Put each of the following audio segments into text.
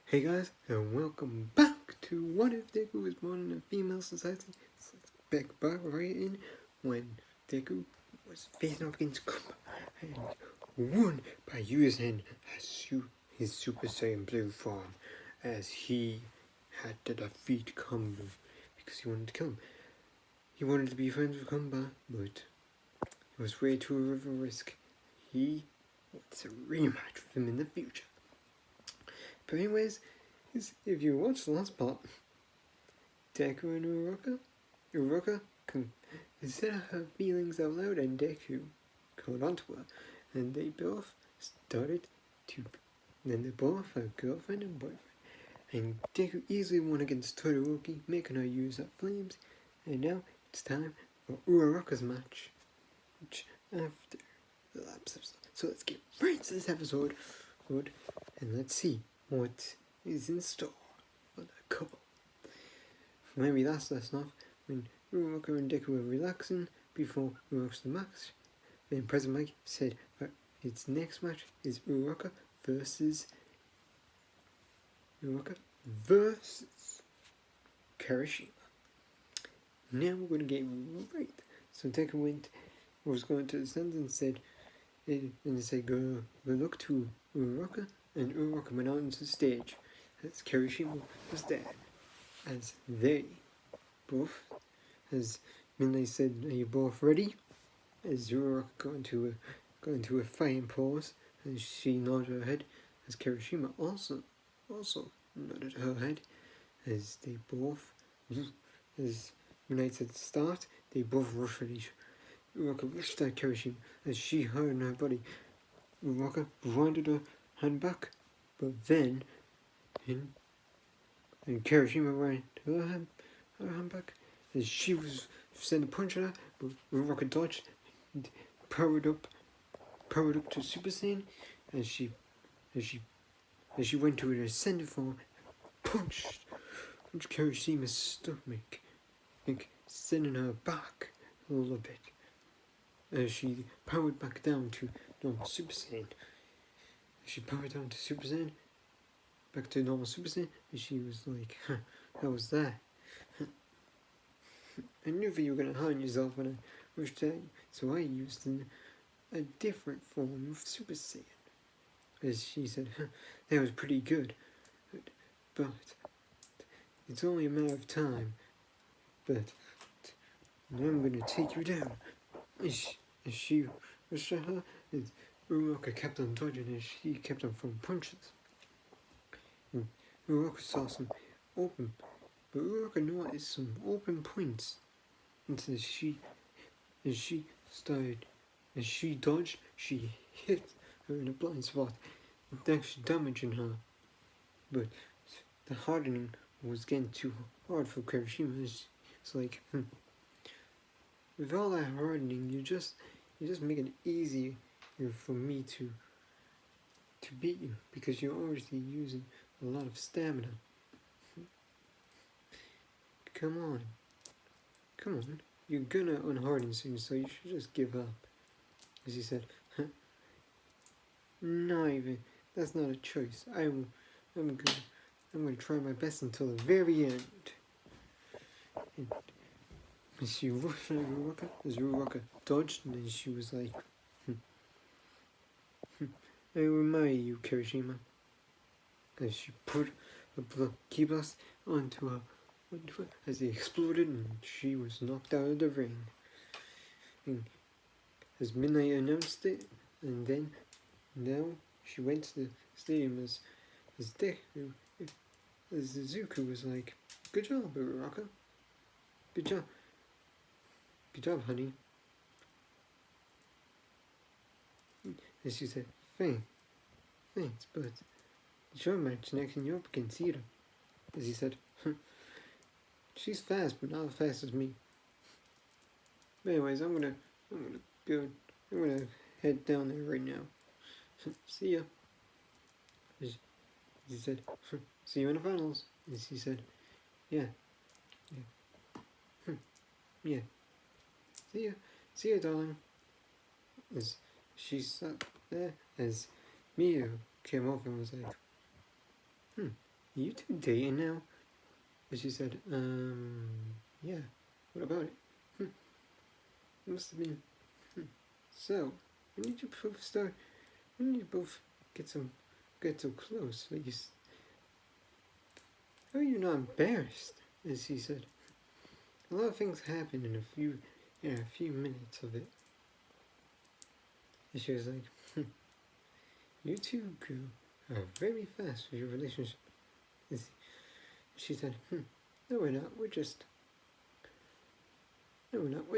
Hey guys, and welcome back to What If Deku Was Born in a Female Society? Back right in when Deku was facing off against Kumba and won by using his Super Saiyan Blue form as he had to defeat Kumba because he wanted to kill him. He wanted to be friends with Kumba, but it was way too of a risk. He wants a rematch with him in the future. But anyways, if you watch the last part, Deku and Uraraka said her feelings out loud, and Deku caught onto her, and they both started to. Then they both had girlfriend and boyfriend, and Deku easily won against Todoroki, making her use up flames, and now it's time for Uraraka's match, which after the last episode. So let's get right to this episode, and let's see what is in store for the couple. Maybe that's less enough when Uraraka and Deku were relaxing before Uraraka's match. Then President Mike said that its next match is Uraraka versus Kirishima. Now we're going to get right. So Deku was going to the stand and said, go look to Uraraka, and Uraraka went out into the stage as Kirishima was there. As they both, as Midnight said, are you both ready? As Uraraka got into a fighting pose, and she nodded her head, as Kirishima also nodded her head, as they both, as Midnight said start, they both rushed at each other. Uraraka rushed at Kirishima as she hurt in her body. Uraraka grinded her hand back, but then, and Kirishima ran her hand back as she was sending a punch at her, but Uraraka dodged and powered up to Super Saiyan as she went to an ascended form, punched Kirishima's stomach, sending her back a little bit as she powered back down to normal Super Saiyan. She powered down to Super Saiyan, back to normal Super Saiyan, and she was like, how was that? I knew that you were going to harm yourself when I rushed at you, so I used a different form of Super Saiyan. As she said, that was pretty good, but it's only a matter of time, but now I'm going to take you down. As she rushed at her, and Uraraka kept on dodging as she kept on throwing punches. And Uraraka saw some open, but Uraraka noticed some open points. And as she dodged, she hit her in a blind spot, actually damaging her. But the hardening was getting too hard for Kirishima. It's like, with all that hardening, you just make it easier for me to beat you because you're already using a lot of stamina. Come on, you're gonna unharden soon, so you should just give up. As he said, that's not a choice. I'm gonna try my best until the very end. And she rushed at Uraraka as Uraraka dodged, and then she was like, I admire you, Kirishima. As she put a ki blast onto her as it exploded, and she was knocked out of the ring. And as Midnight announced it, and then now she went to the stadium as Izuku was like, good job, Uraraka. Good job, honey. And she said, thanks, but it's your match next and you're up against Ida. As he said, she's fast, but not as fast as me. But anyways, I'm gonna head down there right now. See ya. As he said, see you in the finals. As he said, yeah. See ya, darling. As she sat there, as Miyu came over and was like, you two dating now? And she said, yeah. What about it? Must have been. So, when did you both start? When did you both get so close? How are you not embarrassed? As he said, a lot of things happen in a few minutes of it. And she was like, you two grew very fast with your relationship. She said, no we're not, we're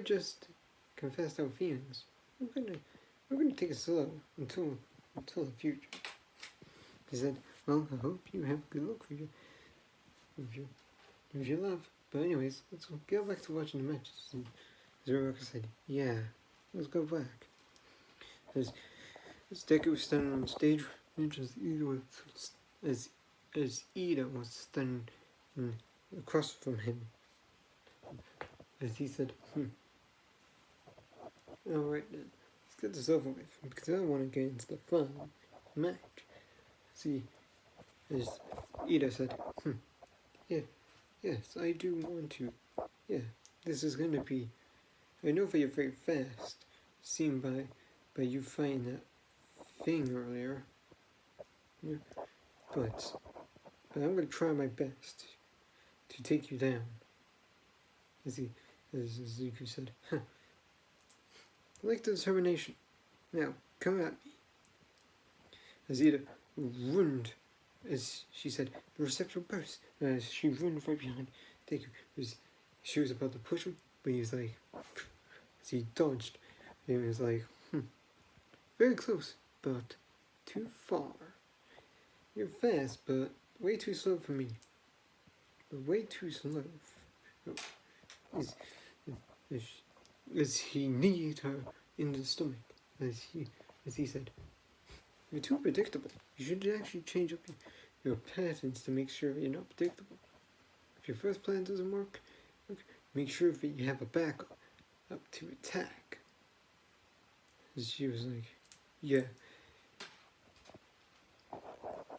just confessed our feelings. We're gonna take it slow until the future. He said, well, I hope you have good luck with your love. But anyways, let's go back to watching the matches. And uraraka said, yeah, let's go back. As Deku was standing on stage, as Ida was standing across from him. As he said, alright then, let's get this over with, because I want to get into the fun match. See, as Ida said, yes, I do want to. Yeah, this is going to be, I know that you're very fast, seen by you fighting that thing earlier. Yeah, but I'm going to try my best to take you down. As Izuku said, I like the determination. Now, come at me. As Ida ruined, as she said, the reception burst. As she ruined right behind Deku. She was about to push him, but he was like, as he dodged, he was like, very close, but too far. You're fast, but way too slow for me. But way too slow. As he kneed her in the stomach, as he said, you're too predictable. You should actually change up your patterns to make sure you're not predictable. If your first plan doesn't work, make sure that you have a backup up to attack. As she was like, yeah.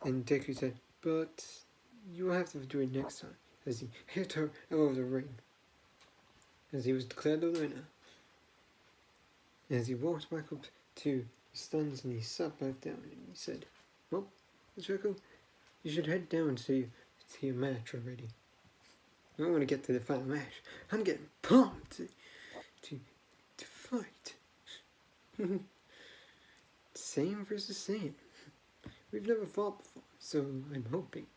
And Deku said, but you'll have to do it next time. As he hit her out of the ring. As he was declared the winner. As he walked back up to the stands and he sat back down and he said, well, Izuku, you should head down to your match already. I don't want to get to the final match. I'm getting pumped to fight. Saiyan versus Saiyan. We've never fought before, so I'm hoping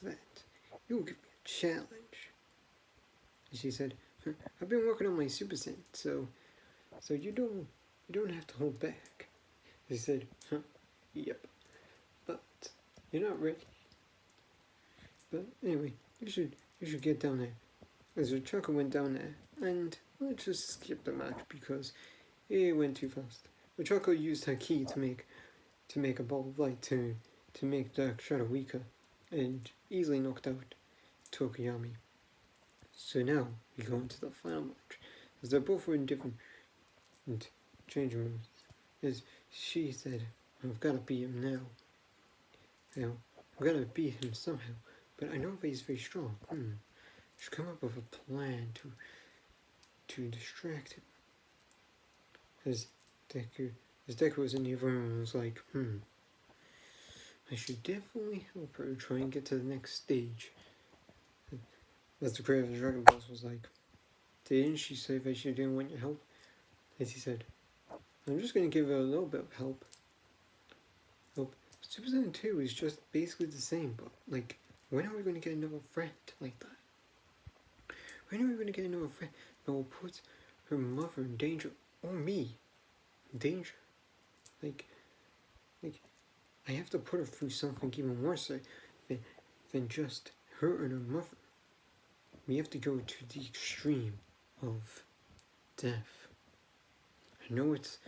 that you'll give me a challenge. And she said, I've been working on my Super Saiyan, so you don't have to hold back. He said, yep, but you're not ready. But anyway, you should get down there. As Uraraka went down there, and let's just skip the match because it went too fast. Uraraka used her ki to make a ball of light to make Dark Shadow weaker, and easily knocked out Tokuyami. So now we go into the final match, as they're both in different changing rooms. As she said, I've got to beat him now. I've got to beat him somehow, but I know that he's very strong. Should come up with a plan to distract him. As Deku was in the other room and was like, I should definitely help her try and get to the next stage. As the creator of the Dragon Balls was like, didn't she say that she didn't want your help? As he said, I'm just going to give her a little bit of help. Super Saiyan 2 is just basically the same, but like, when are we going to get another friend like that? When are we going to get another friend that will put her mother in danger, or me in danger? Like, I have to put her through something even worse than just her and her mother. We have to go to the extreme of death. I know it's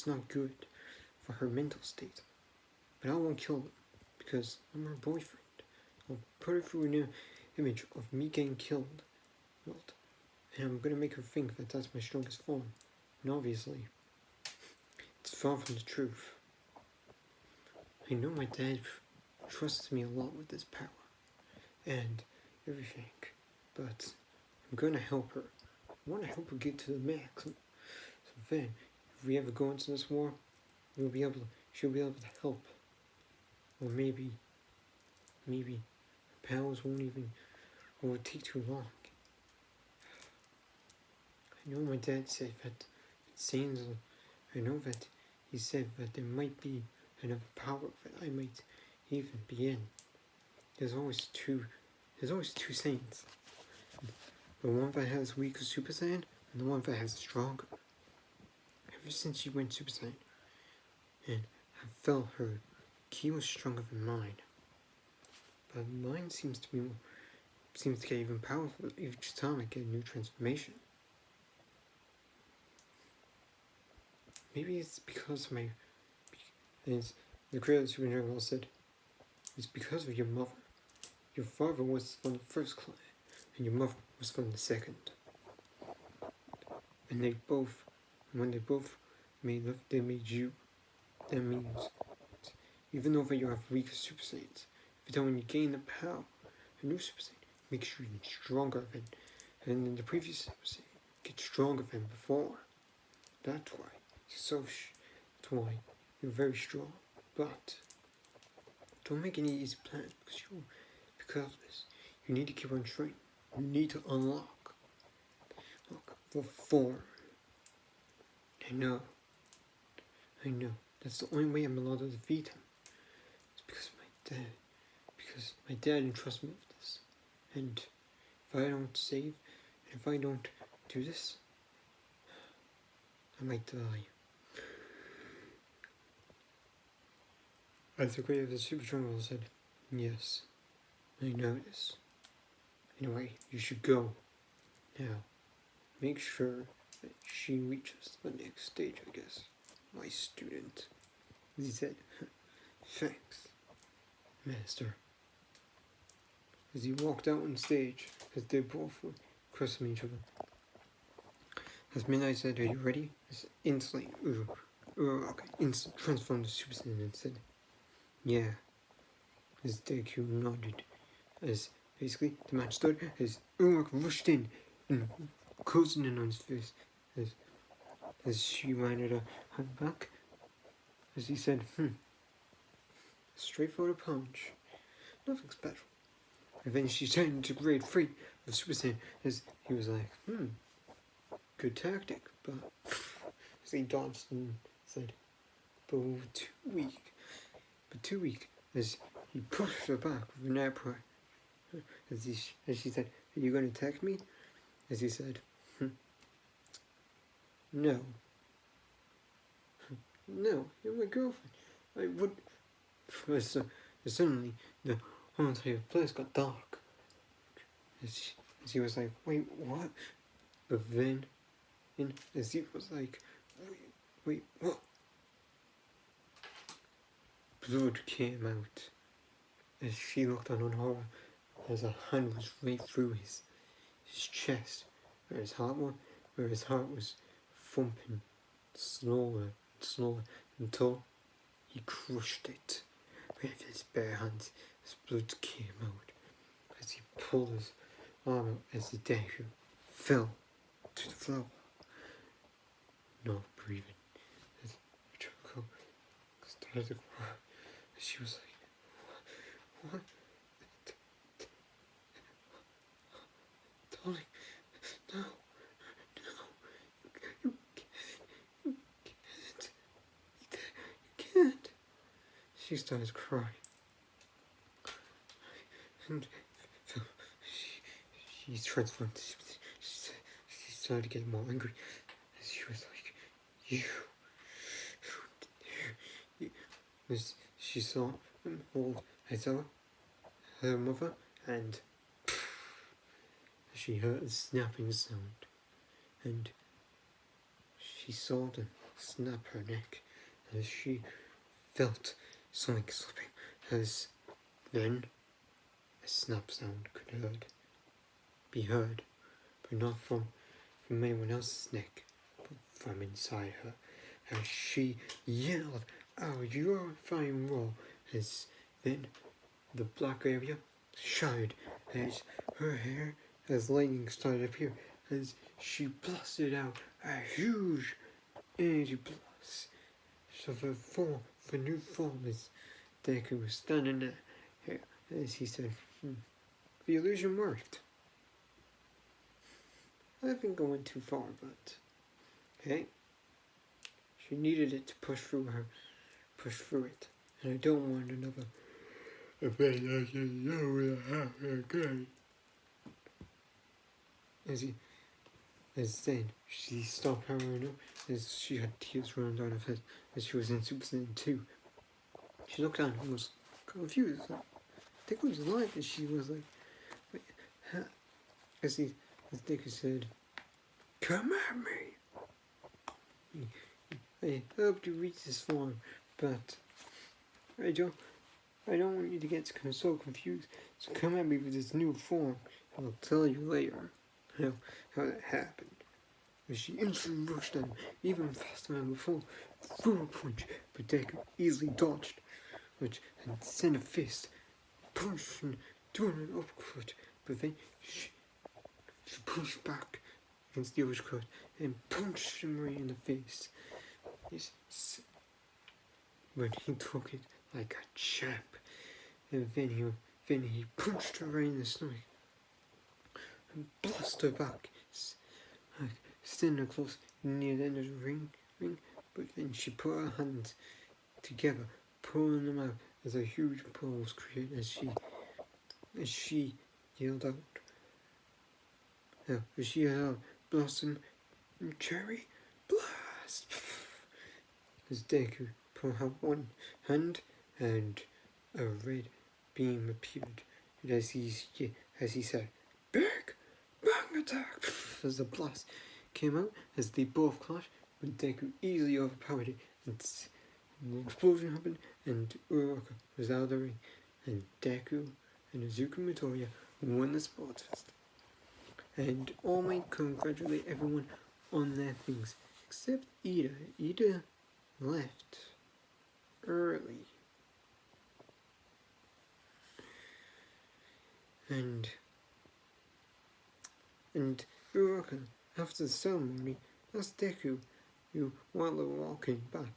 not good for her mental state, but I won't kill her because I'm her boyfriend. I'll put her through an image of me getting killed, and I'm gonna make her think that that's my strongest form. And obviously, it's far from the truth. I know my dad trusts me a lot with this power. and everything. But I'm gonna help her. I wanna help her get to the max. So then, if we ever go into this war, she'll be able to help. Or maybe her powers won't take too long. I know my dad said that saiyans. I know that he said that there might be another power that I might even be in. There's always two saiyans. The one that has weaker Super Saiyan and the one that has stronger. Ever since she went Super Saiyan, and I felt her ki was stronger than mine. But mine seems to get even powerful each time I get a new transformation. Maybe it's because the creator of Super Dragon Ball said, it's because of your mother. Your father was from the first clan, and your mother was from the second. And when they both made you. That means, even though you have weaker Super Saiyans, but then when you gain the power, a new Super Saiyan makes you even stronger than the previous Super Saiyan. Get stronger than before. That's why you're very strong. But don't make any easy plans because of this. You need to keep on training. You need to unlock the form. I know. That's the only way I'm allowed to defeat him. It's because my dad entrusted me with this. And if I don't save, if I don't do this, I might die. As the creator of the Super Jungle said, yes, I know this. Anyway, you should go. Now, make sure that she reaches the next stage, I guess. My student. He said, thanks, master. As he walked out on stage, as they both were crossing each other. As Midnight said, are you ready? As instantly, transformed to Super Saiyan and said, yeah. As Deku nodded, as basically the match started, as Uraraka rushed in and closing in on his face, as she landed her back, as he said, straightforward punch, nothing special. And then she turned into grade 3 of Super Saiyan, as he was like, good tactic, but as he dodged and said, but too weak, as he pushed her back with an air pry. As she said, are you going to attack me? As he said, no. No, you're my girlfriend. I would. Suddenly, the whole entire place got dark. As he was like, wait, what? But then, as he was like, wait, what? Blood came out. As she looked on in horror, as a hand was right through his chest, where his heart was thumping slower and slower until he crushed it with his bare hands. As blood came out, as he pulled his arm out, as the Deku fell to the floor, not breathing. As Izuku started to cry, as she was like, what? Darling, no, you can't. She started crying. And she transformed. She started getting more angry. And she was like, you. As she saw him hold Aizawa, her mother, and she heard a snapping sound. And she saw them snap her neck as she felt something slipping. As then a snap sound could be heard, but not from anyone else's neck, but from inside her. As she yelled, "Oh, you're fine raw!" As then the black area shine as her hair, as lightning started to appear, as she blasted out a huge energy blast. So the new form as Deku was standing there, as he said, the illusion worked. I think I went too far, but hey, she needed it to push through it, and I don't want another event that you know will happen again. As then she stopped powering up, as she had tears running down her face, as she was in Super Saiyan 2. She looked down and was confused. Like, Deku was alive, and she was like, wait, huh? As Deku said, "Come at me. I helped you reach this form, but I don't want you to get so confused. So come at me with this new form, and I'll tell you later how that happened." As she instantly rushed at him, even faster than before, threw a punch, but Deku easily dodged, and sent a fist, punched and doing an uppercut, but then she pushed back against the uppercut and punched him right in the face. But he took it like a champ, and then he punched her right in the stomach and blasted her back, standing close near the end of the ring, but then she put her hands together, pulling them out as a huge pull was created as she yelled out, "Blossom and Cherry Blast!" As Deku put out one hand and a red beam appeared, and as he said, "Big Bang Attack!" as the blast came out, as they both clashed, but Deku easily overpowered it, and the explosion happened, and Uraraka was out of the ring, and Deku and Izuku Midoriya won the sports festival. And All Might congratulate everyone on their things, except Ida. Ida left early. And Uraraka, after the ceremony, asked Deku, while they were walking back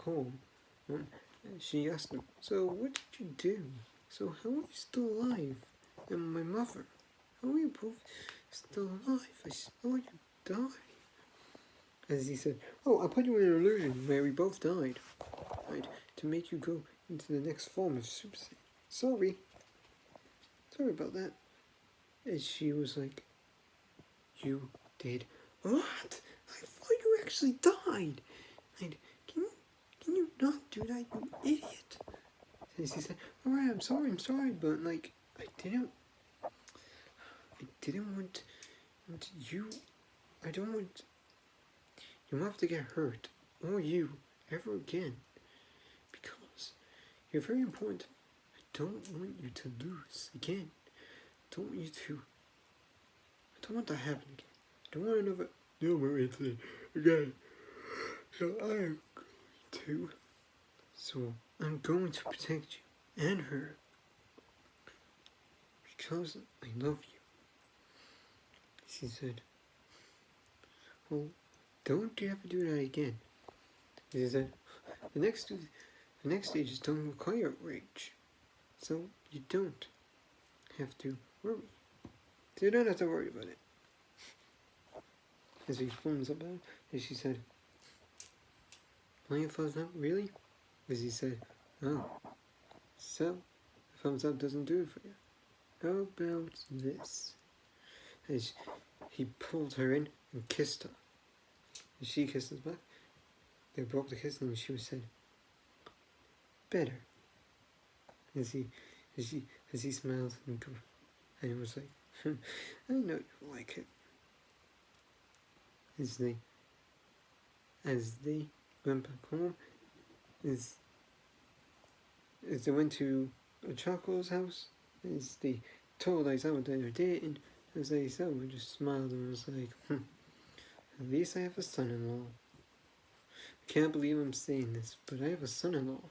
home, she asked him, "So what did you do? So how are you still alive? And my mother, how are you both still alive? I saw you die." As he said, "Oh, I put you in an illusion where we both died, right, to make you go into the next form of Super Saiyan. Sorry about that." And she was like, "You did what? I thought you actually died. And can you not do that, you idiot?" And she said, "Alright, I'm sorry, but like I didn't want you. I don't want your mother to get hurt, or you, ever again, because you're very important. I don't want you to lose again. I don't want that to happen again. I don't want another more incident again. So I'm going to protect you and her, because I love you." She said, "Well, don't you ever do that again." She said, the next stages don't require rage, so you don't have to worry. So you don't have to worry about it." As he thumbs up at her, and she said, "Playing thumbs up, really?" As he said, "Oh, so thumbs up doesn't do it for you. How about this?" As he pulled her in and kissed her. And she kissed us back. They broke the kiss, and she said, "Better." As he smiled and it was like, "I know you like it." As they went back home, as they went to Choco's house, as they told Aizawa that they were dating, as Aizawa just smiled and was like, "At least I have a son-in-law. I can't believe I'm saying this, but I have a son-in-law."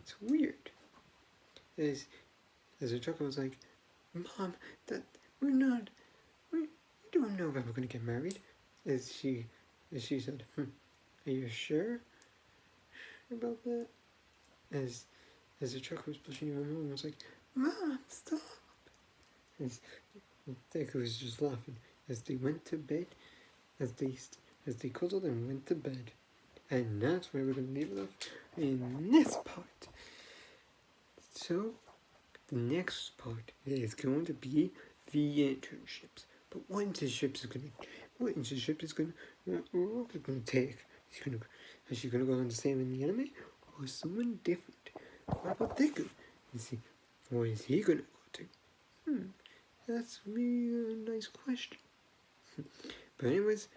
So weird. As Izuocha was like, Mom, that we don't know if we're gonna get married. As she said, are you sure about that? As the truck was pushing her home, I was like, Mom, stop! As Deku was just laughing as they went to bed, as they cuddled and went to bed. And that's where we're going to leave it off in this part. So, the next part is going to be the internships. But what internship is going to take? Is she going to go on the same in the anime, or someone different? What about Deku? Where is he going to go to? That's really a nice question. But anyways,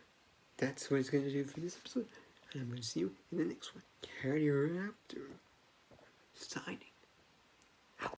that's what it's going to do for this episode. And I'm going to see you in the next one. Carry her after. Signing.